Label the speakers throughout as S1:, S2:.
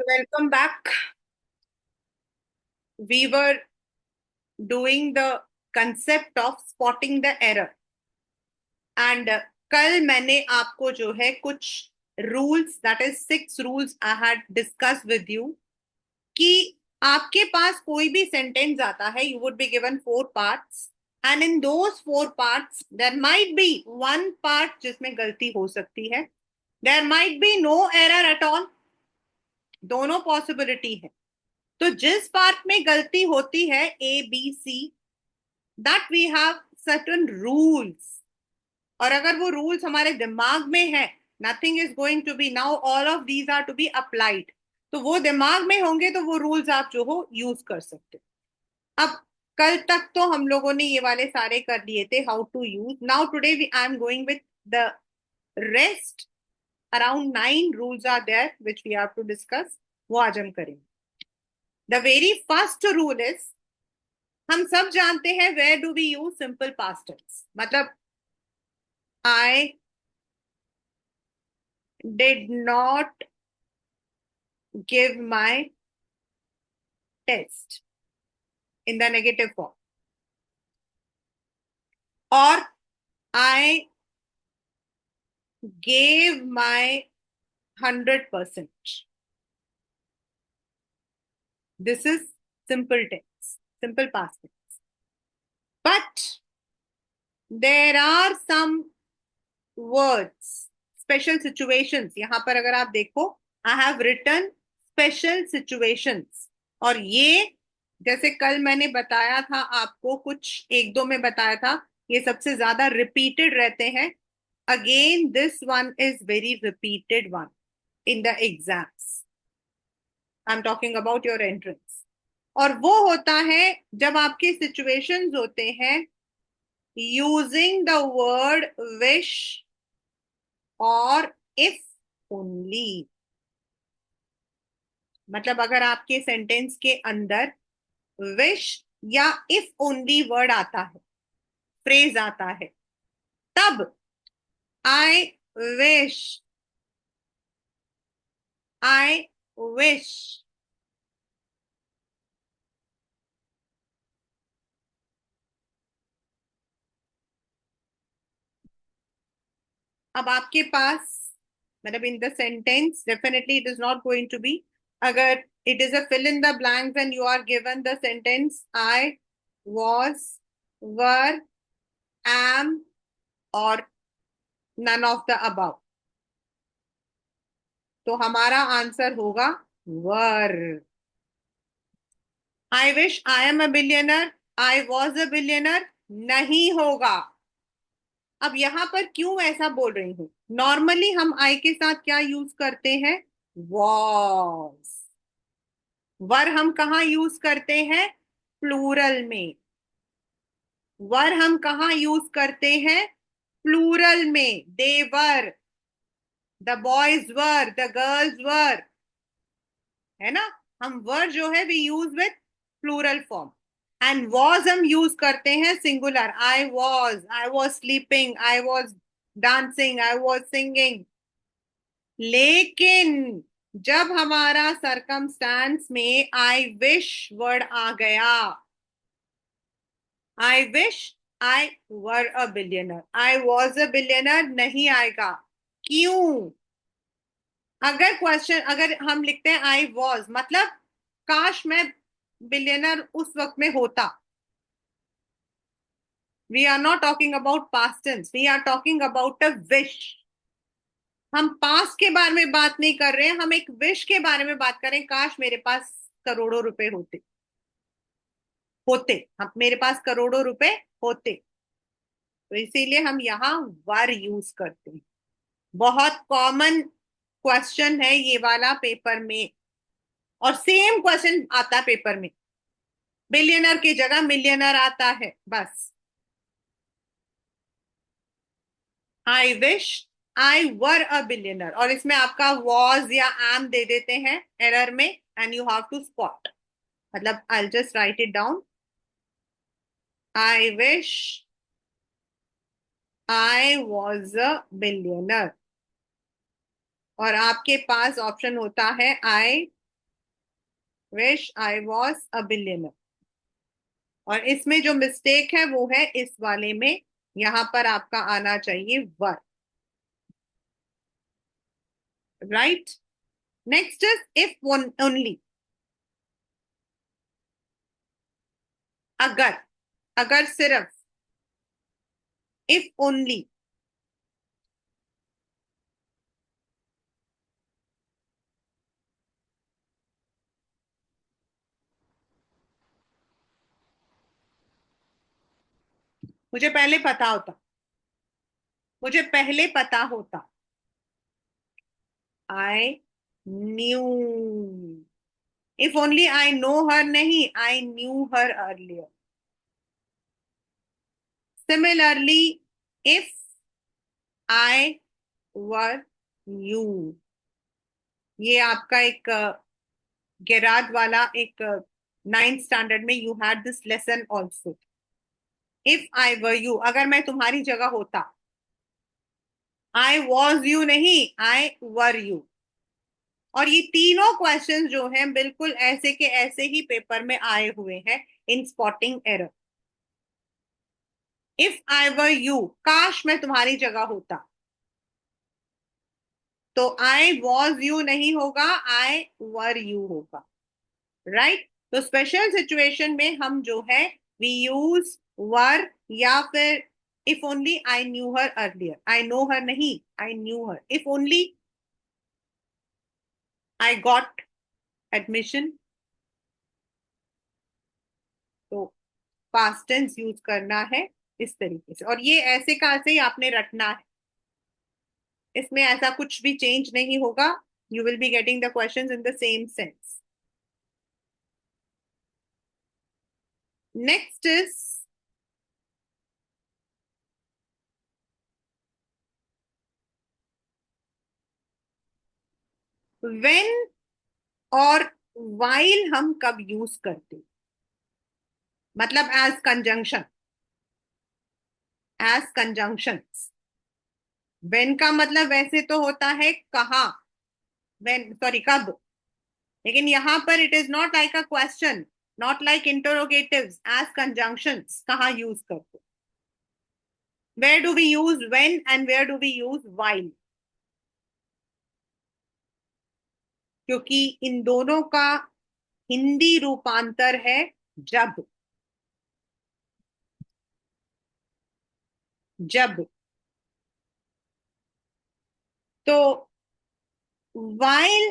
S1: Welcome back. We were doing the concept of spotting the error. And कल मैंने आपको जो है कुछ rules that is 6 rules I had discuss with you कि आपके पास कोई भी सेंटेंस आता है you would be given 4 parts and in those 4 parts there might be one part जिसमें गलती हो सकती है, there might be no error at all, दोनों पॉसिबिलिटी है। तो जिस पार्ट में गलती होती है A B C, that we have certain rules. और अगर वो रूल्स हमारे दिमाग में है, nothing is going to be now all of these are to be applied. तो वो दिमाग में होंगे तो वो रूल्स आप जो हो यूज कर सकते हो। अब कल तक तो हम लोगों ने ये वाले सारे कर लिए थे, how to use. Now today I am going with the rest. Around 9 rules are there which we have to discuss. वो आज हम करेंगे। The very first rule is, हम सब जानते हैं where do we use simple past tense. मतलब I did not give my test in the negative form, और I gave my 100%। This is simple tense, simple past tense. But there are some words, special situations. यहां पर अगर आप देखो, I have written special situations. और ये जैसे कल मैंने बताया था आपको, कुछ एक दो में बताया था, ये सबसे ज्यादा रिपीटेड रहते हैं। Again this one is very repeated one in the exams. I am talking about your entrance. और वो होता है जब आपके सिचुएशंस होते हैं यूजिंग द वर्ड विश और इफ ओनली। मतलब अगर आपके सेंटेंस के अंदर विश या इफ ओनली वर्ड आता है, फ्रेज आता है, तब आई विश, आई विश। अब आपके पास, मतलब in the sentence definitely it is not going to be, अगर it is a fill in the blanks and you are given the sentence I was, were, am और none of the above, तो हमारा answer होगा were. I wish I am a billionaire, I was a billionaire नहीं होगा। अब यहां पर क्यों ऐसा बोल रही हूं? नॉर्मली हम आई के साथ क्या यूज करते हैं? वॉज। वर हम कहाँ यूज करते हैं? प्लूरल में। वर हम कहाँ यूज करते हैं? प्लूरल में। They were, the boys were, the girls were, है ना। हम वर जो है we use with plural form. And was हम यूज करते हैं singular. I was sleeping, I was dancing, I was singing. लेकिन जब हमारा सरकमस्टांस में आई विश वर्ड आ गया, आई wish I were a billionaire, I was a billionaire नहीं आएगा। क्यों? अगर क्वेश्चन, अगर हम लिखते हैं आई वॉज, मतलब काश मैं बिलियनर उस वक्त में होता। We are not talking about past tense, we are talking about a wish. हम पास्ट के बारे में बात नहीं कर रहे हैं, हम एक विश के बारे में बात करें। काश मेरे पास करोड़ों रुपए होते, होते, हम मेरे पास करोड़ों रुपए होते। तो इसीलिए हम यहाँ वर यूज करते हैं। बहुत कॉमन क्वेश्चन है ये वाला पेपर में, और सेम क्वेश्चन आता है पेपर में। बिलियनर की जगह मिलियनर आता है बस। आई wish I were a billionaire, और इसमें आपका वॉज या एम दे देते हैं एरर में, and you have to spot. मतलब I just write it down, I wish I was a billionaire. और आपके पास ऑप्शन होता है I wish I was a billionaire. और इसमें जो मिस्टेक है वो है इस वाले में, यहां पर आपका आना चाहिए were. Right. Next is if only. अगर, अगर सिर्फ, इफ ओनली। मुझे पहले पता होता, मुझे पहले पता होता। I knew. If only I know her नहीं, I knew her earlier. Similarly, if I were you. ये आपका एक गेराज वाला एक नाइन्थ स्टैंडर्ड में you had this lesson also. If I were you, अगर मैं तुम्हारी जगह होता। आई वॉज यू नहीं, आई वर यू। और ये तीनों क्वेश्चन जो हैं बिल्कुल ऐसे के ऐसे ही पेपर में आए हुए हैं in spotting error. If I were you, काश मैं तुम्हारी जगह होता, तो आई वॉज यू नहीं होगा, आई वर यू होगा। राइट। तो स्पेशल सिचुएशन में हम जो है वी यूज वर, या फिर if only I knew her earlier. I know her नहीं, I knew her. If only I got admission, तो पास्ट टेंस यूज करना है इस तरीके से। और ये ऐसे का ऐसे ही आपने रटना है, इसमें ऐसा कुछ भी चेंज नहीं होगा। You will be getting the questions in the same sense. Next is when और while हम कब यूज करते, मतलब as conjunction, as conjunctions. When का मतलब वैसे तो होता है कहाँ, व्हेन सॉरी कब। लेकिन यहां पर it is not like a question, not like interrogatives, as conjunctions कहाँ यूज करते। Where do we use when and where do we use while? क्योंकि इन दोनों का हिंदी रूपांतर है जब। जब। तो while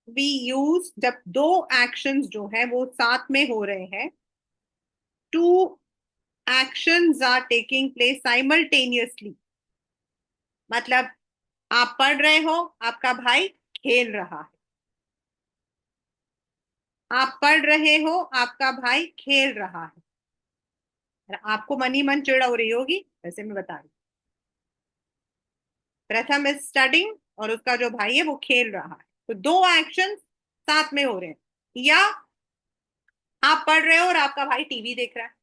S1: we use, जब दो एक्शंस जो है वो साथ में हो रहे हैं, two actions are taking place simultaneously. मतलब आप पढ़ रहे हो, आपका भाई खेल रहा है। आप पढ़ रहे हो, आपका भाई खेल रहा है। आपको मन ही मन चिढ़ हो रही होगी, वैसे मैं बता रही हूँ। प्रथम इज स्टडिंग और उसका जो भाई है वो खेल रहा है। तो दो एक्शन साथ में हो रहे हैं। या आप पढ़ रहे हो और आपका भाई टीवी देख रहा है।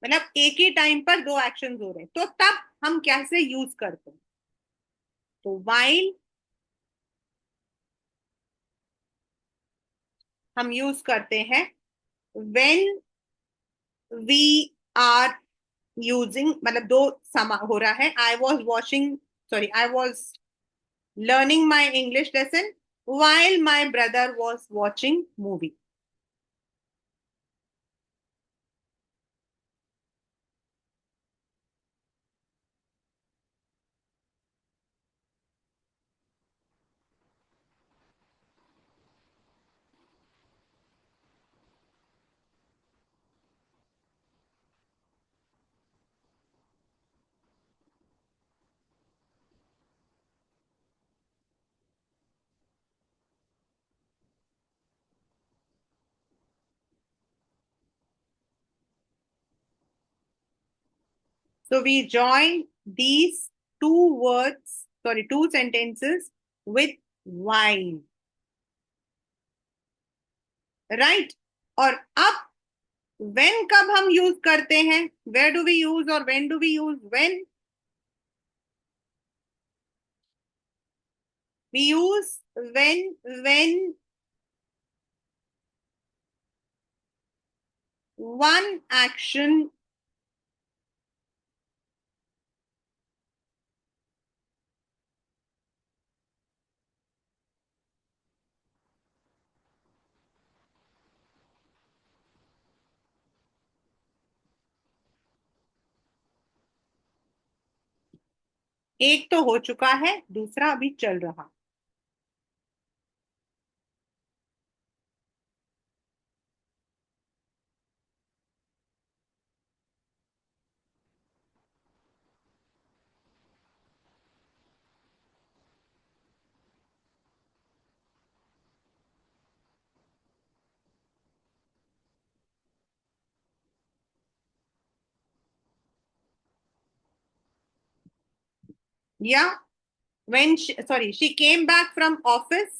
S1: मतलब एक ही टाइम पर दो एक्शन हो रहे हैं, तो तब हम कैसे यूज करते हैं? तो while हम यूज करते हैं when we are using, मतलब दो समा हो रहा है। I was watching, sorry I was learning my English lesson while my brother was watching movie. So we join these two words, sorry, two sentences with while. Right? और अब when कब हम यूज करते हैं? Where do we use और when do we use? When we use when one action एक तो हो चुका है, दूसरा अभी चल रहा। या sorry, she came back from office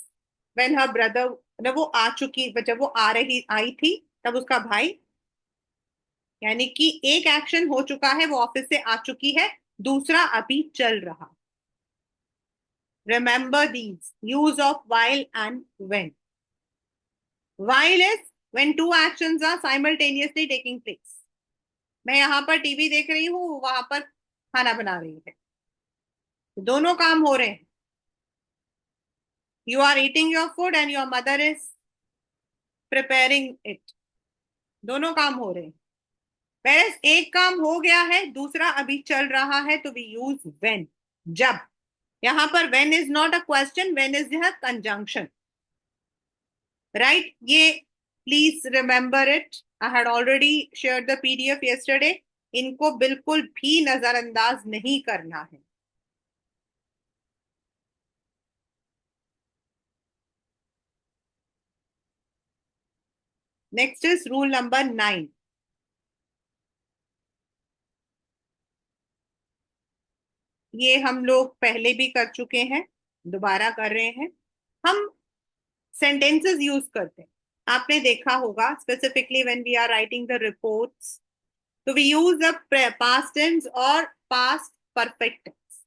S1: when her brother, जब वो आ चुकी, जब वो आई थी, तब उसका भाई, यानी कि एक एक्शन हो चुका है, वो ऑफिस से आ चुकी है, दूसरा अभी चल रहा। Remember these. Use of while and when. While is when two actions are simultaneously taking place. मैं यहाँ पर टीवी देख रही हूँ, वहां पर खाना बना रही है, दोनों काम हो रहे हैं। You are eating your food and your mother is preparing it. दोनों काम हो रहे हैं। Whereas एक काम हो गया है, दूसरा अभी चल रहा है, तो we use when. जब। यहाँ पर when is not a question, when is a conjunction. Right? ये please remember it. I had already shared the PDF yesterday. इनको बिल्कुल भी नजरअंदाज नहीं करना है। Next is rule number 9। ये हम लोग पहले भी कर चुके हैं, दोबारा कर रहे हैं। हम सेंटेंसेस यूज करते हैं, आपने देखा होगा, specifically when we are writing the reports, तो we use the past tense और पास्ट परफेक्ट टेंस।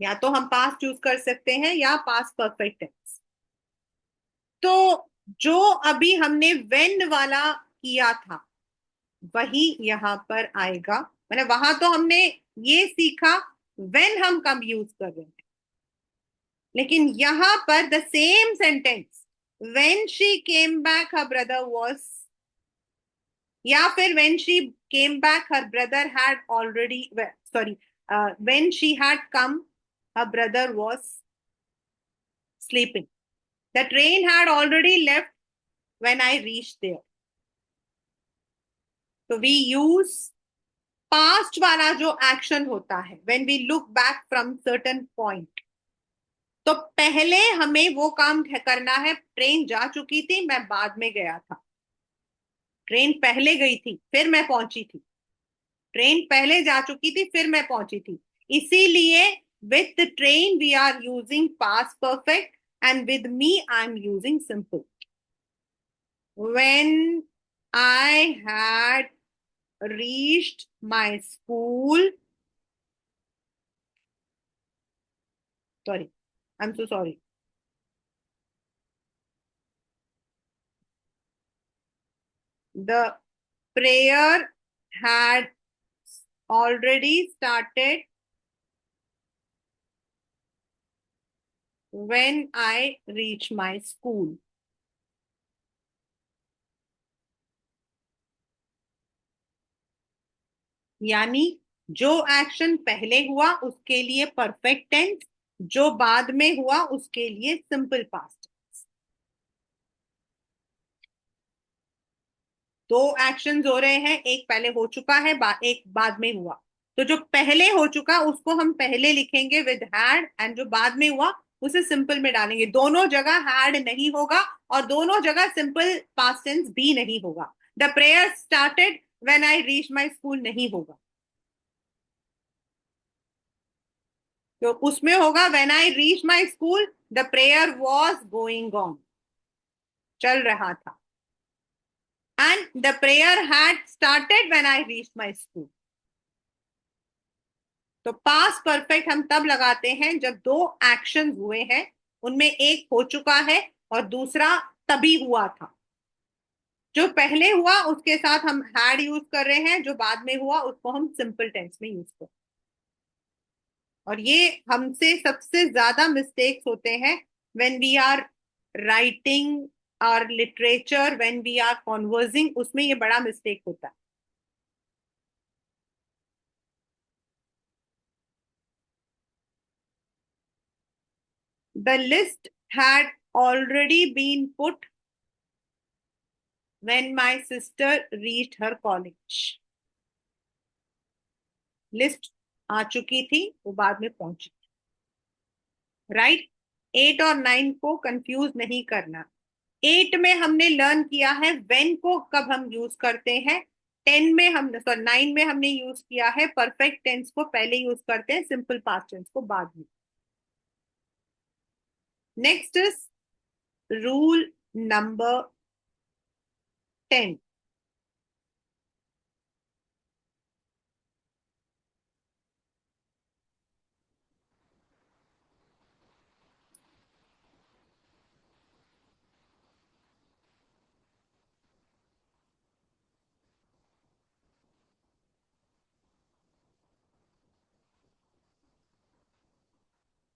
S1: या तो हम पास्ट यूज कर सकते हैं या पास्ट परफेक्ट टेंस। तो जो अभी हमने वेन वाला किया था, वही यहां पर आएगा। मतलब वहां तो हमने ये सीखा वेन हम कब यूज कर रहे हैं, लेकिन यहां पर the same sentence, when she came back her brother was, या फिर when she came back her brother had already, sorry, when she had come her brother was sleeping, the train had already left when I reached there. तो we use past वाला जो action होता है, when we look back from certain point, तो पहले हमें वो काम करना है। ट्रेन जा चुकी थी, मैं बाद में गया था। ट्रेन पहले गई थी, फिर मैं पहुंची थी। ट्रेन पहले जा चुकी थी, फिर मैं पहुंची थी। इसीलिए with the train we are using past perfect, and with me I am using simple. When I had reached my school, sorry, I'm so sorry. The prayer had already started when I reached my school. यानी जो action पहले हुआ उसके लिए perfect tense, जो बाद में हुआ उसके लिए सिंपल पास्ट। दो एक्शंस हो रहे हैं, एक पहले हो चुका है, एक बाद में हुआ। तो जो पहले हो चुका उसको हम पहले लिखेंगे विद हैड, एंड जो बाद में हुआ उसे सिंपल में डालेंगे। दोनों जगह हैड नहीं होगा और दोनों जगह सिंपल पास्ट टेंस भी नहीं होगा। The prayer started when I reach my school नहीं होगा, तो उसमें होगा when I reach my school the prayer was going on, चल रहा था। And the prayer had started when I reach my school. तो पास्ट परफेक्ट हम तब लगाते हैं जब दो एक्शन हुए हैं, उनमें एक हो चुका है और दूसरा तभी हुआ था। जो पहले हुआ उसके साथ हम हैड यूज कर रहे हैं, जो बाद में हुआ उसको हम सिंपल टेंस में यूज कर। और ये हमसे सबसे ज्यादा मिस्टेक्स होते हैं व्हेन वी आर राइटिंग और literature, when we are conversing, उसमें ये बड़ा मिस्टेक होता है। The list had already been put when my sister reached her college. List आ चुकी थी, वो बाद में पहुंची। राइट। 8 और 9 को कंफ्यूज नहीं करना। 8 में हमने लर्न किया है वेन को कब हम यूज करते हैं। 10 में हम, सॉरी 9 में हमने यूज किया है परफेक्ट टेंस को पहले यूज करते हैं, सिंपल पास्ट टेंस को बाद में। Next is rule number 10।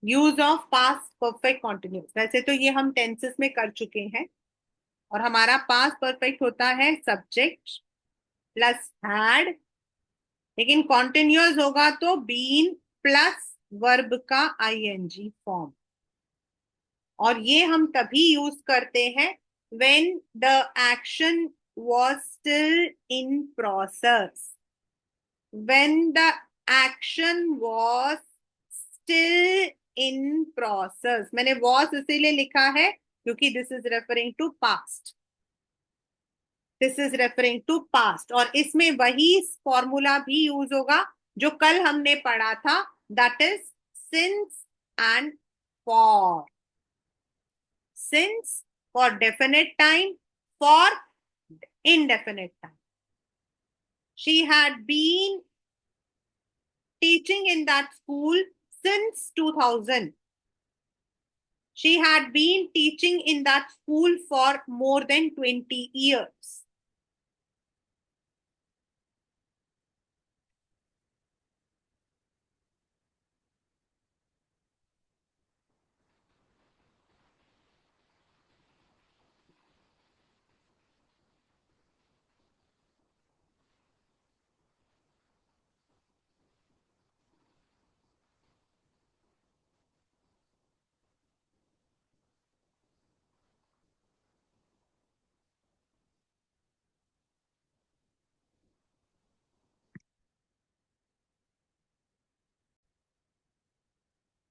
S1: Use of past perfect continuous. वैसे तो ये हम टेंसेस में कर चुके हैं, और हमारा पास्ट परफेक्ट होता है सब्जेक्ट प्लस हैड, लेकिन कॉन्टिन्यूअस होगा तो बीन प्लस वर्ब का आईएनजी फॉर्म। और ये हम तभी यूज करते हैं when the action was still in process, when the action was still in process। मैंने was इसीलिए लिखा है क्योंकि this is referring to past, this is referring to past. और इसमें वही फॉर्मूला भी यूज होगा जो कल हमने पढ़ा था, that is since and for. Since for definite time, for indefinite time. She had been teaching in that school since 2000. She had been teaching in that school for more than 20 years.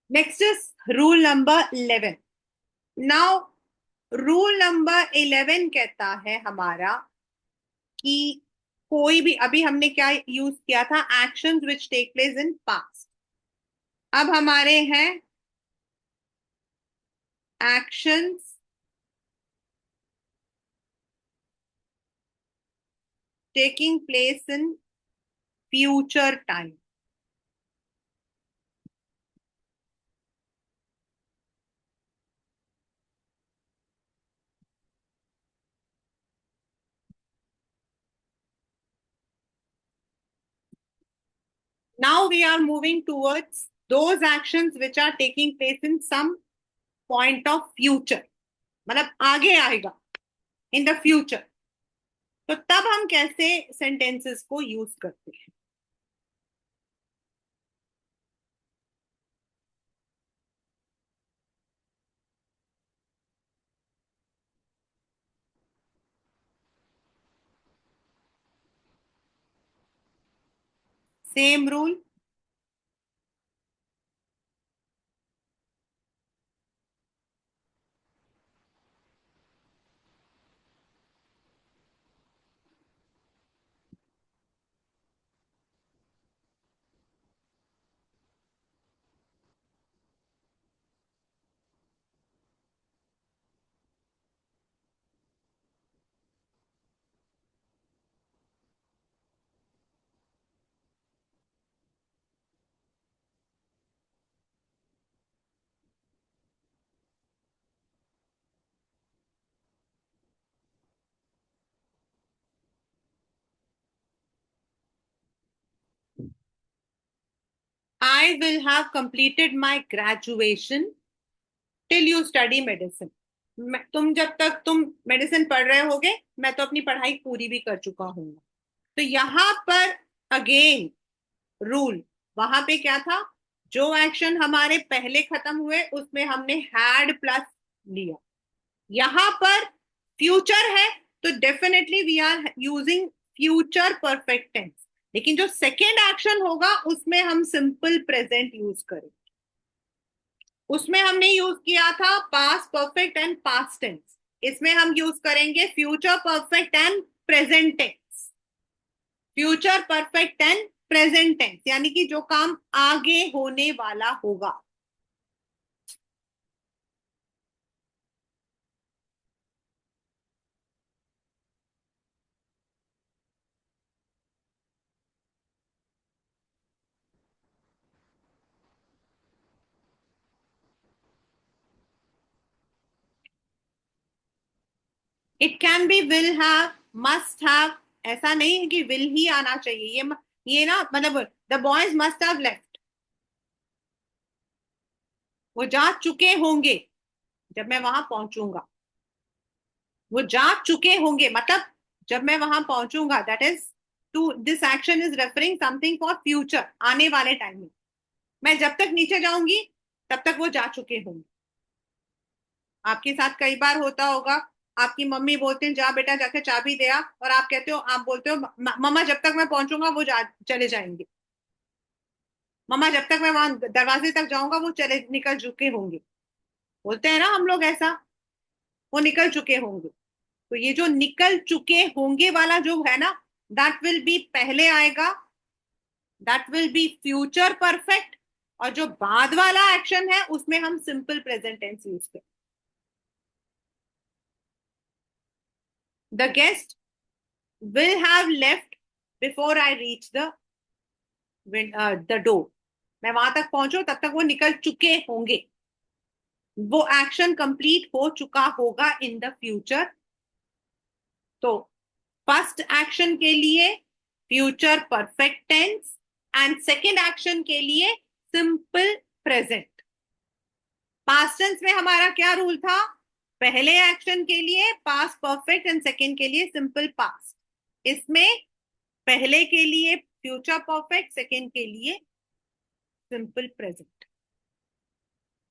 S1: Next is rule number 11. Now, rule number 11 कहता है हमारा कि कोई भी, अभी हमने क्या use किया था, actions which take place in past. अब हमारे हैं actions taking place in future time. Now we are moving towards those actions which are taking place in some point of future, मतलब आगे आएगा, in the future। तो तब हम कैसे सेंटेंसेस को यूज करते हैं। Same rule. I will have completed my graduation till you study medicine. तुम जब तक तुम मेडिसिन पढ़ रहे होगे मैं तो अपनी पढ़ाई पूरी भी कर चुका हूँ. तो यहाँ पर अगेन रूल, वहां पे क्या था, जो एक्शन हमारे पहले खत्म हुए उसमें हमने हैड प्लस लिया. यहां पर फ्यूचर है तो definitely we are using future perfect tense. लेकिन जो सेकेंड एक्शन होगा उसमें हम सिंपल प्रेजेंट यूज करें. उसमें हमने यूज किया था past perfect and past tense. इसमें हम यूज करेंगे future perfect and present tense. Future perfect and present tense यानी कि जो काम आगे होने वाला होगा. It can be will have, must have. ऐसा नहीं है कि विल ही आना चाहिए. ये ना मतलब the boys must have left, वो जा चुके होंगे जब मैं वहां पहुंचूंगा. वो जा चुके होंगे मतलब जब मैं वहां पहुंचूंगा, that is to this action is referring something for future, आने वाले टाइम में. मैं जब तक नीचे जाऊंगी तब तक वो जा चुके होंगे. आपके साथ कई बार होता होगा, आपकी मम्मी बोलते हैं जा बेटा जाके चाबी दे आ, और आप कहते हो, आप बोलते हो मम्मा जब तक मैं पहुंचूंगा वो चले जाएंगे. मम्मा जब तक मैं वहां दरवाजे तक जाऊंगा वो चले निकल चुके होंगे. बोलते हैं ना हम लोग ऐसा, वो निकल चुके होंगे. तो ये जो निकल चुके होंगे वाला जो है ना, दैट विल बी पहले आएगा, that will be future perfect. और जो बाद वाला एक्शन है उसमें हम सिंपल प्रेजेंट टेंस यूज करें. The guest will have left before I reach the door. मैं वहां तक पहुंचू तब तक वो निकल चुके होंगे. वो एक्शन कंप्लीट हो चुका होगा इन द फ्यूचर. तो फर्स्ट एक्शन के लिए future perfect tense and second action के लिए सिंपल प्रेजेंट. पास्ट टेंस में हमारा क्या रूल था, पहले एक्शन के लिए पास्ट परफेक्ट एंड सेकेंड के लिए सिंपल पास्ट. इसमें पहले के लिए फ्यूचर परफेक्ट, सेकेंड के लिए simple present.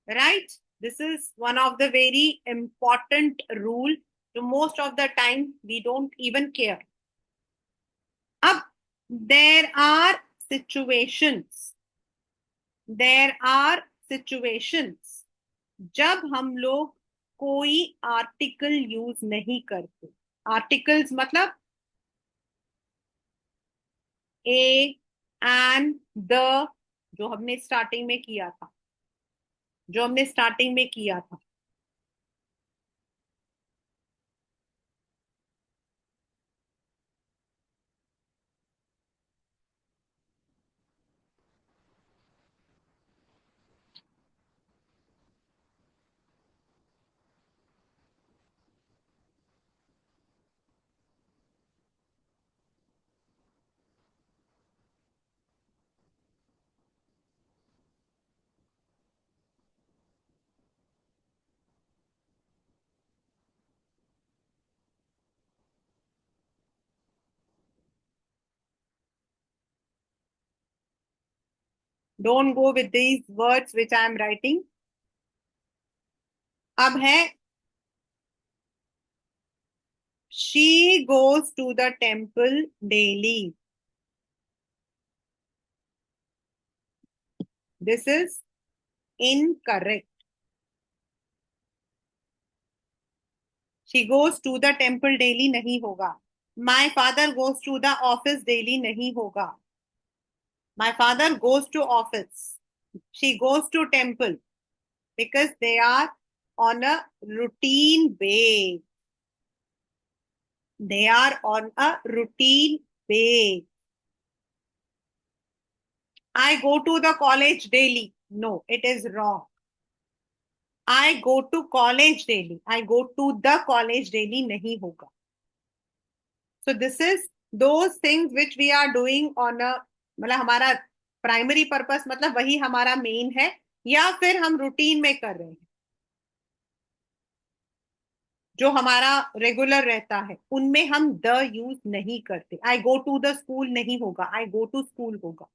S1: Right? This is one of the very important rule. So most of the time we don't even care. Ab there are situations. There are situations जब हम लोग कोई आर्टिकल यूज नहीं करते. Articles मतलब A and the, जो हमने starting में किया था, जो हमने स्टार्टिंग में किया था. Don't go with these words which I am writing. अब है she goes to the temple daily. This is incorrect. She goes to the temple daily नहीं होगा. My father goes to the office daily नहीं होगा. My father goes to office. She goes to temple because they are on a routine way. They are on a routine way. I go to the college daily. No, it is wrong. I go to college daily. I go to the college daily नहीं होगा. So this is those things which we are doing on a, मतलब हमारा primary purpose मतलब वही हमारा main है, या फिर हम रूटीन में कर रहे हैं, जो हमारा रेगुलर रहता है, उनमें हम द यूज नहीं करते। I go to the school नहीं होगा, आई गो टू स्कूल होगा।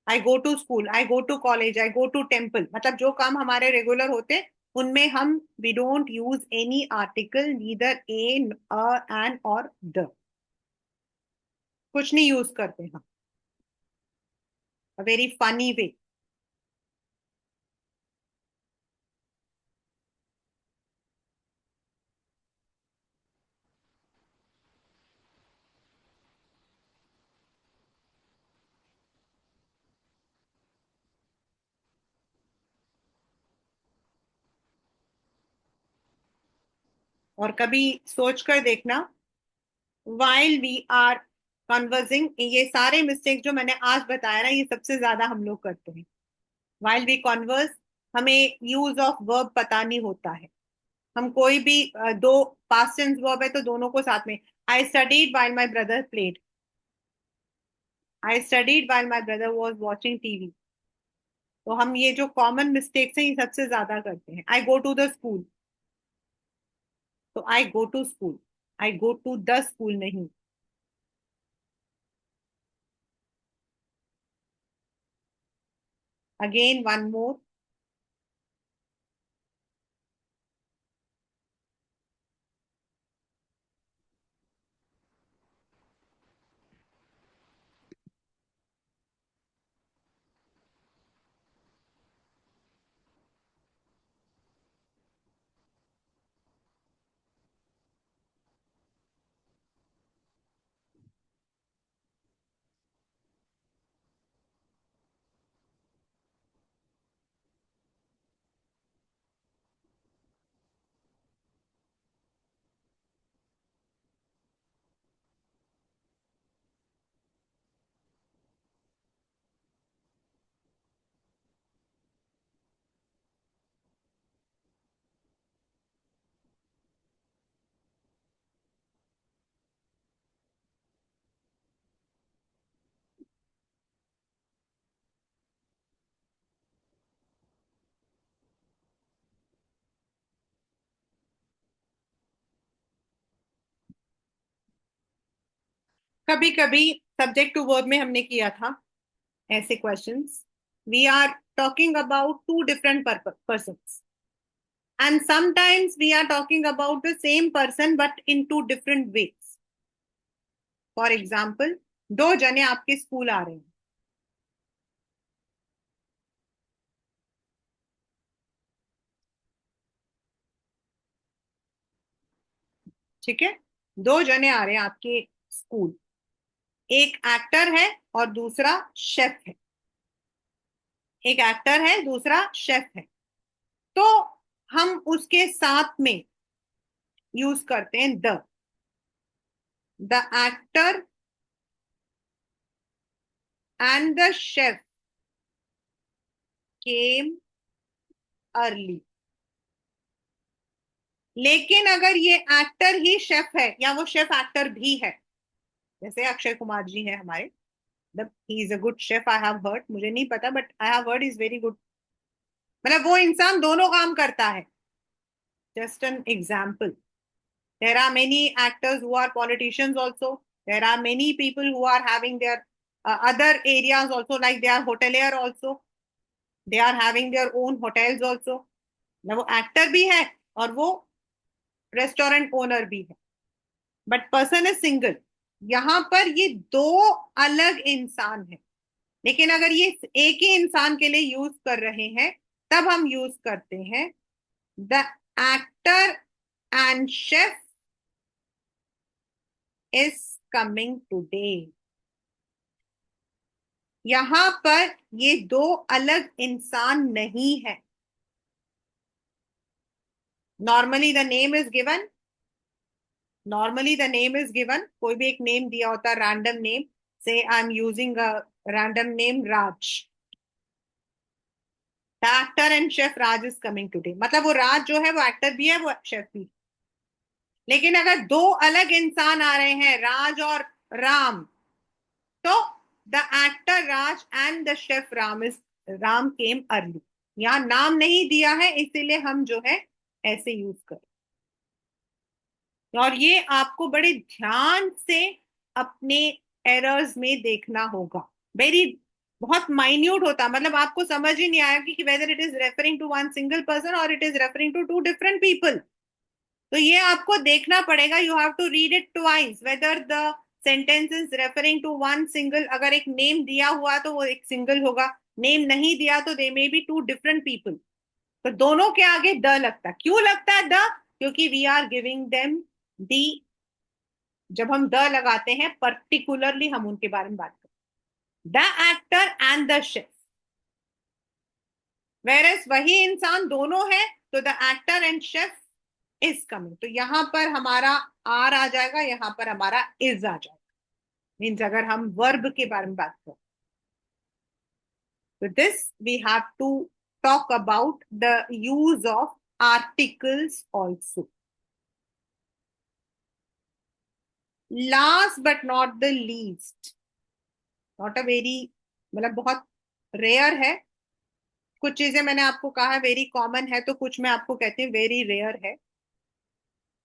S1: I go to school, I go to college, I go to temple, मतलब जो काम हमारे रेगुलर होते उनमें हम we don't use any article, neither a, an और द, कुछ नहीं यूज करते हम। A very funny way. और कभी सोच कर देखना, while वी आर कन्वर्सिंग, ये सारे मिस्टेक जो मैंने आज बताया ना, ये सबसे ज्यादा हम लोग करते हैं। while वी कन्वर्स, हमें यूज ऑफ वर्ब पता नहीं होता है। हम कोई भी दो पास्ट टेंस वर्ब है तो दोनों को साथ में, I studied while my brother played, I studied while my brother was watching TV. तो हम ये जो कॉमन मिस्टेक्स हैं ये सबसे ज्यादा करते हैं। I go to the school, तो I go to school, I go to the school नहीं। Again one more. कभी कभी सब्जेक्ट टू वर्ब में हमने किया था ऐसे questions. We are talking about two different persons, and sometimes we are talking about the same person but in two different ways. For example, दो जने आपके स्कूल आ रहे हैं, ठीक है? दो जने आ रहे हैं आपके स्कूल, एक एक्टर है और दूसरा शेफ है। एक एक्टर है, दूसरा शेफ है। तो हम उसके साथ में यूज करते हैं the actor and the chef came early. लेकिन अगर ये एक्टर ही शेफ है या वो शेफ एक्टर भी है, जैसे अक्षय कुमार जी है हमारे, मतलब he is a good chef, I have heard, मुझे नहीं पता but I have heard is very good, मतलब वो इंसान दोनों काम करता है। Just an example. There are many actors who are politicians also, there are many people who are having their other areas also, like they are hotelier also, they are having their own hotels also. मतलब वो actor भी है और वो restaurant owner भी है, but person is single. यहां पर ये दो अलग इंसान है, लेकिन अगर ये एक ही इंसान के लिए यूज कर रहे हैं तब हम यूज करते हैं the actor and chef is coming today. यहां पर ये दो अलग इंसान नहीं है। Normally the name is given, normally the name is given, कोई भी एक नेम दिया होता है, रैंडम नेम, से आई am using a random name Raj. The actor and chef Raj is coming today, मतलब वो राज जो है वो एक्टर भी है, वो शेफ भी। लेकिन अगर दो अलग इंसान आ रहे हैं, राज और राम, तो the actor Raj and the chef Ram came early. यहाँ नाम नहीं दिया है, इसीलिए हम जो है ऐसे यूज करें। और ये आपको बड़े ध्यान से अपने एरर्स में देखना होगा। वेरी बहुत माइन्यूट होता, मतलब आपको समझ ही नहीं आया कि whether it is referring to one single person और it is referring to two different people. तो ये आपको देखना पड़ेगा, you have to read it twice whether the sentence is referring to one single. अगर एक नेम दिया हुआ तो वो एक सिंगल होगा, नेम नहीं दिया तो they may be two different people. तो दोनों के आगे द लगता है। क्यों लगता है द? क्योंकि we are giving them the. जब हम द लगाते हैं पर्टिकुलरली हम उनके बारे में बात करते हैं, the actor and the chef. Whereas वही इंसान दोनों है, तो the actor and chef is coming. तो यहां पर हमारा आर आ जाएगा, यहां पर हमारा इज आ जाएगा। मीन्स अगर हम वर्ब के बारे में बात करें तो this we have to talk about the use of articles also. Last but not the least, not a very, मतलब बहुत रेयर है। कुछ चीजें मैंने आपको कहा वेरी कॉमन है, तो कुछ मैं आपको कहती हूँ वेरी रेयर है।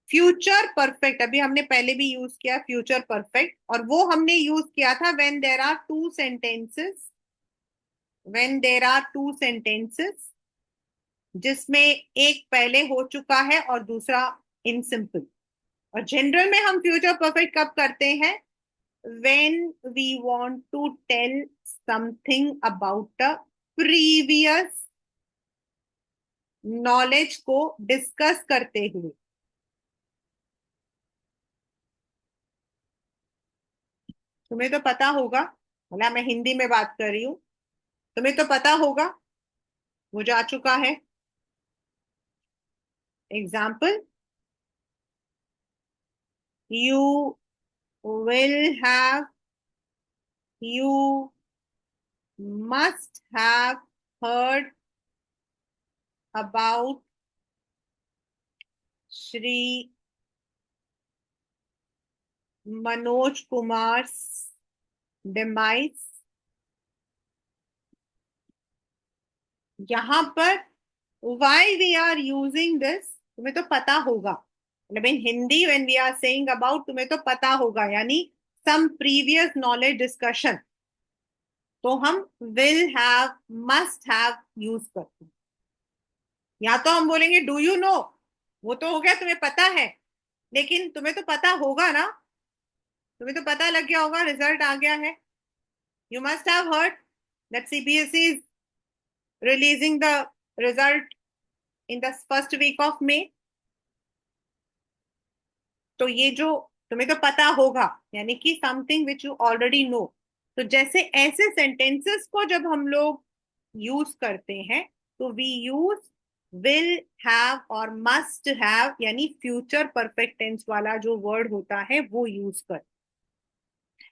S1: फ्यूचर परफेक्ट अभी हमने पहले भी यूज किया फ्यूचर परफेक्ट, और वो हमने यूज किया था when there are two sentences, when there are two sentences जिसमें एक पहले हो चुका है और दूसरा इन सिंपल। और जनरल में हम फ्यूचर परफेक्ट कब करते हैं? when we want to tell something about a previous knowledge को डिस्कस करते हुए। तुम्हें तो पता होगा, मतलब मैं हिंदी में बात कर रही हूं, तुम्हें तो पता होगा वो जा चुका है। Example, you will have, you must have heard about Shri Manoj Kumar demise। यहां पर why we are using this, तुम्हें तो पता होगा, मतलब in Hindi when we are saying about, तुम्हें तो पता होगा यानी सम प्रीवियस नॉलेज डिस्कशन, तो हम will have must have use करते हैं। या तो हम बोलेंगे डू यू नो, वो तो हो गया तुम्हें पता है, लेकिन तुम्हें तो पता होगा ना, तुम्हें तो पता लग गया होगा, रिजल्ट आ गया है। You must have heard that CBSE is releasing the result in the first week of May. तो ये जो तुम्हें तो पता होगा यानी कि something which you already know. तो जैसे ऐसे सेंटेंसेस को जब हम लोग यूज करते हैं तो वी यूज विल हैव और मस्ट हैव, यानी फ्यूचर परफेक्ट टेंस वाला जो वर्ड होता है वो यूज कर।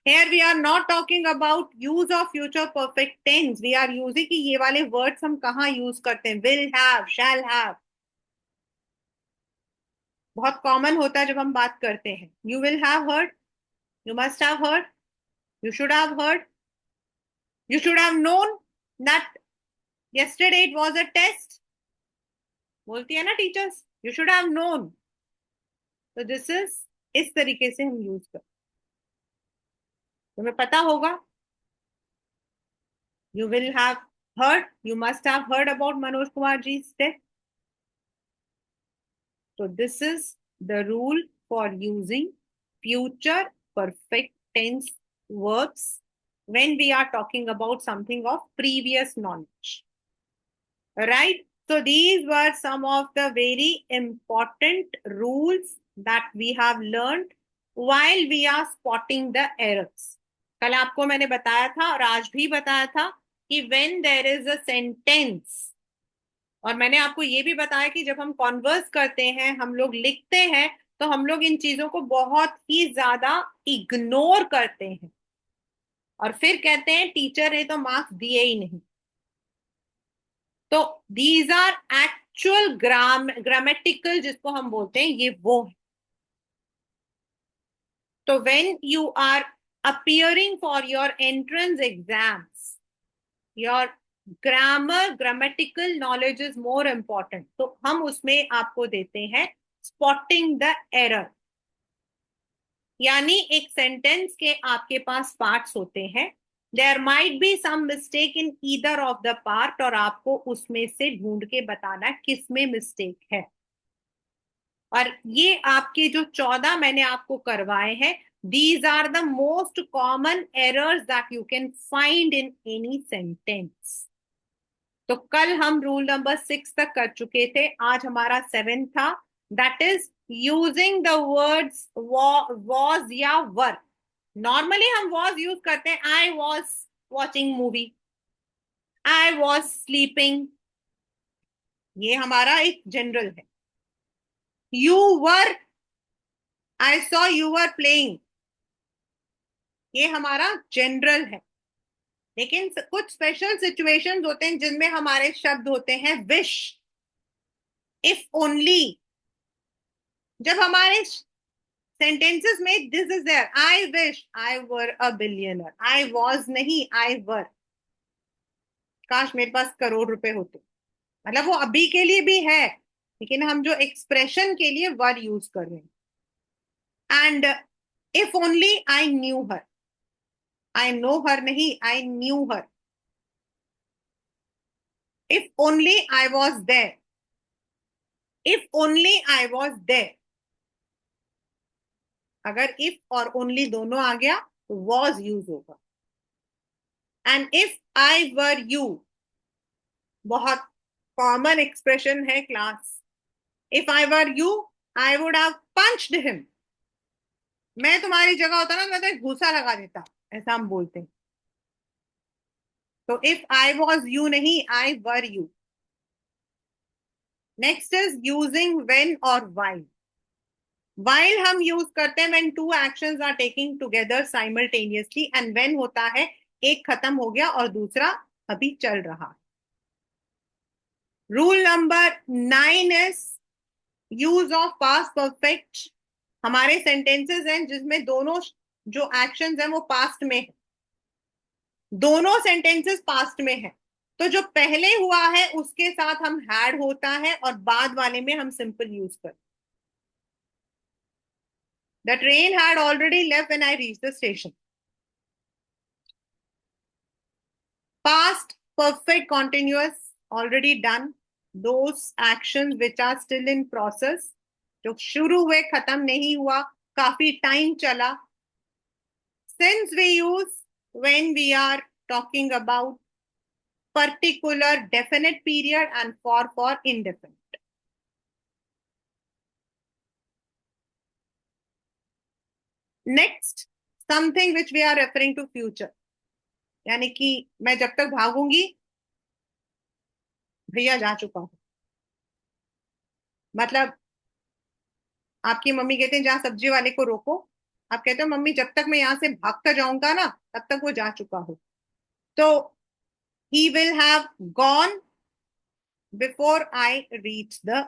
S1: Here we are not talking about use of future perfect tense, we are using कि ये वाले words हम कहाँ यूज करते हैं, will have, shall have। बहुत कॉमन होता है जब हम बात करते हैं। You will have heard, you must have heard, you should have heard, you should have known that yesterday it was a test, बोलती है ना teachers, you should have known। तो दिस इज, इस तरीके से हम यूज करते। तुम्हें पता होगा, you will have heard, you must have heard about Manoj Kumar ji's death। So this is the rule for using future perfect tense verbs when we are talking about something of previous knowledge. Right? So these were some of the very important rules that we have learned while we are spotting the errors. कल आपको मैंने बताया था और आज भी बताया था कि when there is a sentence, और मैंने आपको ये भी बताया कि जब हम कॉन्वर्स करते हैं, हम लोग लिखते हैं, तो हम लोग इन चीजों को बहुत ही ज्यादा इग्नोर करते हैं और फिर कहते हैं टीचर ने तो मार्क्स दिए ही नहीं। तो दीज आर एक्चुअल ग्रामेटिकल जिसको हम बोलते हैं, ये वो है। तो when you are appearing for your entrance exams, your grammar, grammatical knowledge is more important. तो हम उसमें आपको देते हैं spotting the error. यानी एक सेंटेंस के आपके पास पार्ट्स होते हैं, there might be some mistake in either of the part, और आपको उसमें से ढूंढ के बताना किस में मिस्टेक है. और ये आपके जो 14 मैंने आपको करवाए हैं, these are the most common errors that you can find in any sentence. तो कल हम रूल नंबर 6 तक कर चुके थे, आज हमारा 7 था, that is using the words was या वर. नॉर्मली हम वॉज यूज करते हैं, I was watching movie, I was sleeping, ये हमारा एक जनरल है. You were, I saw you were playing, ये हमारा जनरल है. लेकिन कुछ स्पेशल सिचुएशंस होते हैं जिनमें हमारे शब्द होते हैं विश, इफ ओनली. जब हमारे सेंटेंसेस में this is there, I wish I were a billionaire, I was नहीं, आई वर, काश मेरे पास करोड़ रुपए होते. मतलब वो अभी के लिए भी है, लेकिन हम जो एक्सप्रेशन के लिए वर यूज कर रहे हैं. And if only I knew her, I know her नहीं, I knew her. If only I was there, if only I was there. अगर इफ और ओनली दोनों आ गया तो वॉज यूज होगा. And if I were you, बहुत common expression है class. If I were you, I would have punched him. मैं तुम्हारी जगह होता ना, मैं तो एक घूसा लगा देता, ऐसा हम बोलते हैं. तो इफ आई वॉज यू नहीं, I were you. Next is using when और व्हाइल. व्हाइल हम यूज करते हैं when two actions are taking together simultaneously, and when होता है एक खत्म हो गया और दूसरा अभी चल रहा है. Rule number 9 is use of past perfect. हमारे सेंटेंसेस हैं जिसमें दोनों जो एक्शंस हैं वो पास्ट में है, दोनों सेंटेंसेस पास्ट में है. तो जो पहले हुआ है उसके साथ हम हैड होता है और बाद वाले में हम सिंपल यूज करते. The train had already left when I reached the station. Past perfect continuous, already done. Those actions which are still in process, जो शुरू हुए खत्म नहीं हुआ, काफी टाइम चला. Since we use when we are talking about particular definite period and for indefinite. Next, something which we are referring to future. यानी कि मैं जब तक भागूंगी भैया जा चुका हूं. मतलब आपकी मम्मी कहते हैं जहां सब्जी वाले को रोको, आप कहते हो मम्मी जब तक मैं यहां से भागता जाऊंगा ना तब तक वो जा चुका हो. तो he will have gone before I reach the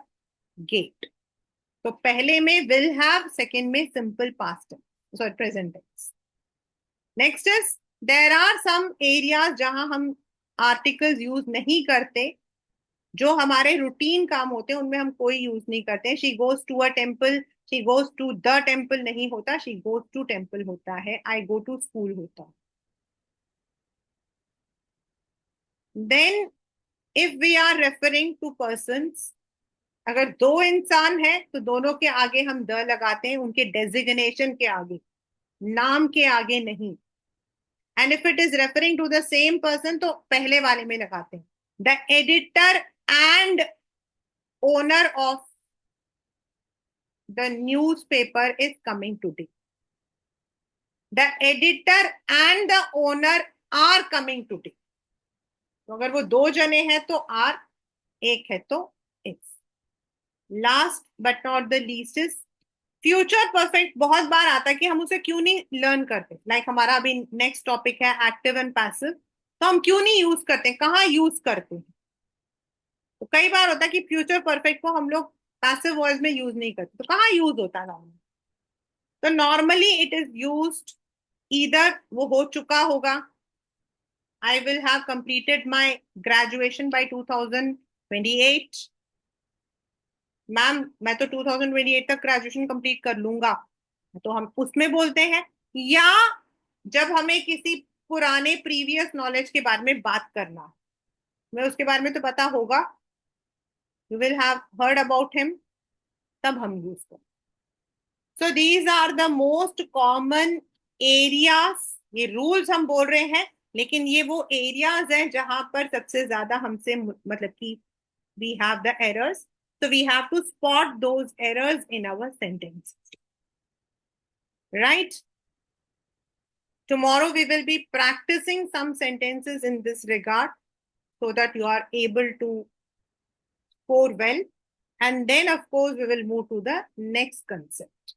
S1: gate. तो पहले में विल हैव, सेकेंड में simple past, sorry present tense. Next is there are some areas जहां हम आर्टिकल्स यूज नहीं करते, जो हमारे रूटीन काम होते हैं उनमें हम कोई यूज नहीं करते. She goes to a temple, she goes to the temple नहीं होता, शी गोज टू टेम्पल होता है, आई गो टू स्कूल होता है. Then if we are referring to persons, अगर दो इंसान है तो दोनों के आगे हम द लगाते हैं, उनके डेजिग्नेशन के आगे, नाम के आगे नहीं. And if it is referring to the same person तो पहले वाले में लगाते हैं. The editor and owner of the newspaper is coming today. The editor and the owner are coming today. तो अगर वो दो जने हैं तो आर, एक है तो is. Last but not the least is future perfect. बहुत बार आता है कि हम उसे क्यों नहीं लर्न करते. लाइक हमारा अभी नेक्स्ट टॉपिक है एक्टिव एंड पैसिव, तो हम क्यों नहीं यूज करते, कहाँ यूज करते हैं. तो कई बार होता है कि फ्यूचर परफेक्ट को हम लोग पैसिव वॉइस में यूज नहीं करते, तो कहाँ यूज होता है नॉर्मली. तो normally it is used either वो हो चुका होगा, I will have completed my graduation by 2028. Ma'am मैं तो 2028 तक ग्रेजुएशन कंप्लीट कर लूंगा, तो हम उसमें बोलते हैं। या जब हमें किसी पुराने प्रीवियस नॉलेज के बारे में बात करना, मैं उसके बारे में तो पता होगा, you will have heard about him, तब हम यूज करें। So these are the most common areas. ये रूल्स हम बोल रहे हैं, लेकिन ये वो एरियाज हैं जहां पर सबसे ज्यादा हमसे मतलब कि we have the errors. So we have to spot those errors in our sentence. Right? Tomorrow we will be practicing some sentences in this regard so that you are able to score well. And then, of course, we will move to the next concept.